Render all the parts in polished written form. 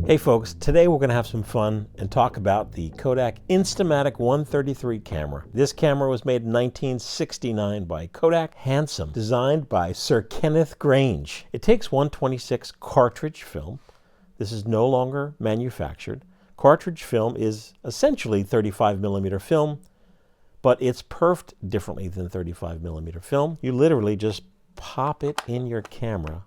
Hey folks, today we're going to have some fun and talk about the Kodak Instamatic 133 camera. This camera was made in 1969 by Kodak, handsome, designed by Sir Kenneth Grange. It takes 126 cartridge film. This is no longer manufactured. Cartridge film is essentially 35mm film, but it's perfed differently than 35mm film. You literally just pop it in your camera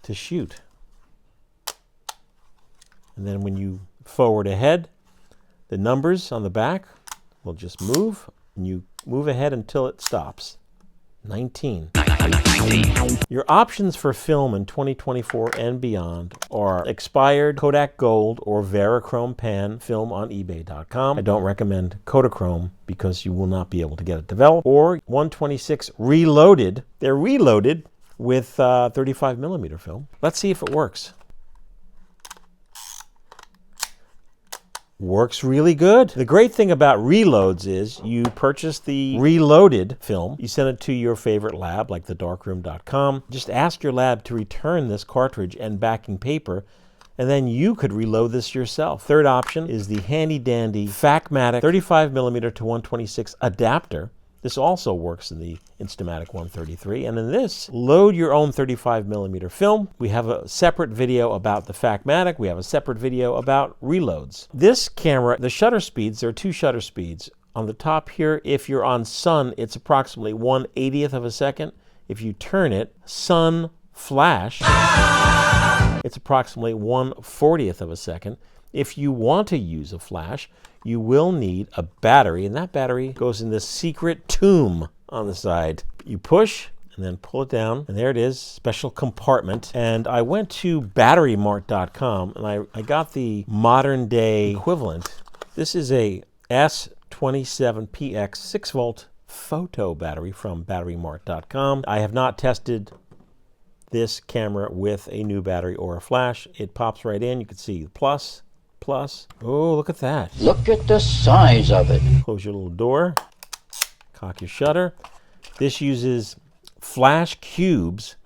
to shoot. And then when you forward ahead, the numbers on the back will just move, and you move ahead until it stops. 19. Your options for film in 2024 and beyond are expired Kodak Gold or Verichrome Pan film on eBay.com. I don't recommend Kodachrome because you will not be able to get it developed. Or 126 reloaded. They're reloaded with 35mm film. Let's see if it works. Works really good. The great thing about reloads is you purchase the reloaded film, you send it to your favorite lab like thedarkroom.com. Just ask your lab to return this cartridge and backing paper, and then you could reload this yourself. Third option is the handy dandy Fakmatic 35mm to 126 adapter. This also works in the Instamatic 133, and in this, load your own 35mm film. We have a separate video about the Fakmatic. We have a separate video about reloads. This camera, the shutter speeds, there are two shutter speeds. On the top here, if you're on sun, it's approximately 1/80th of a second. If you turn it, sun flash, it's approximately 1/40th of a second. If you want to use a flash, you will need a battery, and that battery goes in this secret tomb on the side. You push and then pull it down, and there it is, special compartment. And I went to batterymart.com, and I got the modern day equivalent. This is a S27PX 6-volt photo battery from batterymart.com. I have not tested this camera with a new battery or a flash. It pops right in. You can see the plus. Oh, look at that. Look at the size of it. Close your little door. Cock your shutter. This uses flash cubes.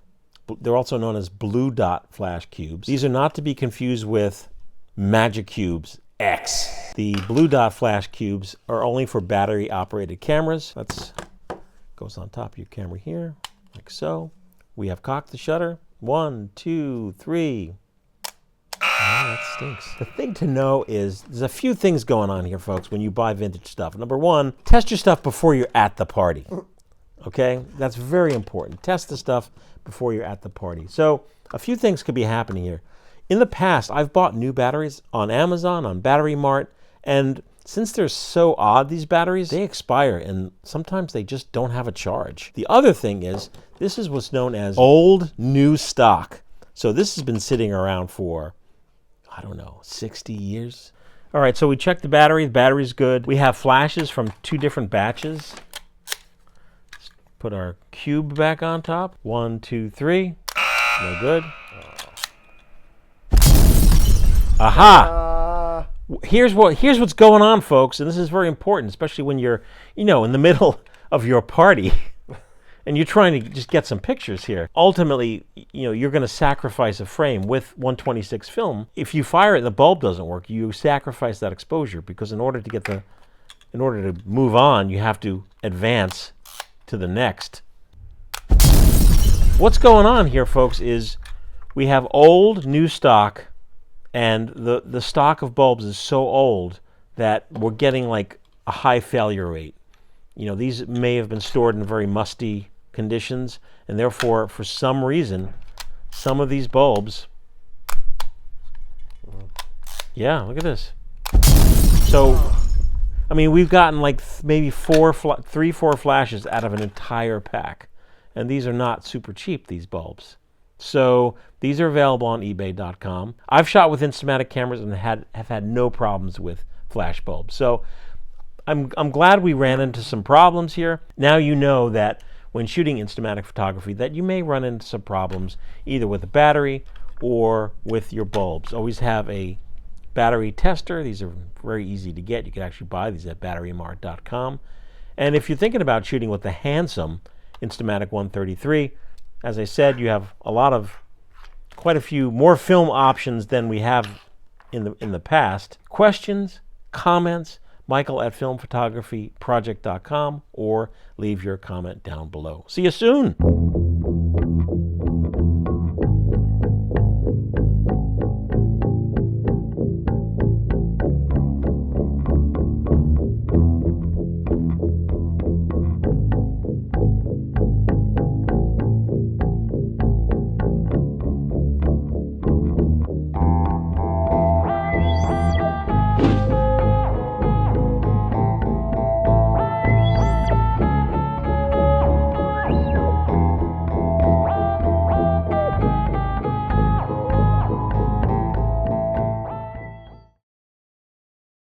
They're also known as blue dot flash cubes. These are not to be confused with Magic Cubes X. The blue dot flash cubes are only for battery operated cameras. That's goes on top of your camera here, like so. We have cocked the shutter. 1, 2, 3. Oh, that stinks. The thing to know is there's a few things going on here, folks, when you buy vintage stuff. Number one, test your stuff before you're at the party. Okay? That's very important. Test the stuff before you're at the party. So a few things could be happening here. In the past, I've bought new batteries on Amazon, on Battery Mart, and since they're so odd, these batteries, they expire, and sometimes they just don't have a charge. The other thing is, this is what's known as old new stock. So this has been sitting around for, I don't know, 60 years. All right, so we checked the battery. The battery's good. We have flashes from two different batches. Let's put our cube back on top. 1, 2, 3. No good. Aha! Here's what's going on, folks, and this is very important, especially when you're, in the middle of your party. And you're trying to just get some pictures here. Ultimately, you're going to sacrifice a frame with 126 film. If you fire it and the bulb doesn't work, you sacrifice that exposure, because in order to move on, you have to advance to the next. What's going on here, folks, is we have old new stock, and the stock of bulbs is so old that we're getting like a high failure rate. These may have been stored in very musty conditions, and therefore, for some reason, some of these bulbs, yeah, look at this. So, I mean, we've gotten like maybe 4 flashes out of an entire pack, and these are not super cheap, these bulbs. So these are available on eBay.com. I've shot with Instamatic cameras and have had no problems with flash bulbs. So I'm glad we ran into some problems here. Now you know that when shooting Instamatic photography that you may run into some problems either with the battery or with your bulbs. Always have a battery tester. These are very easy to get. You can actually buy these at batterymart.com. And if you're thinking about shooting with the handsome Instamatic 133, As I said, you have quite a few more film options than we have in the past. Questions, comments, Michael@filmphotographyproject.com, or leave your comment down below. See you soon.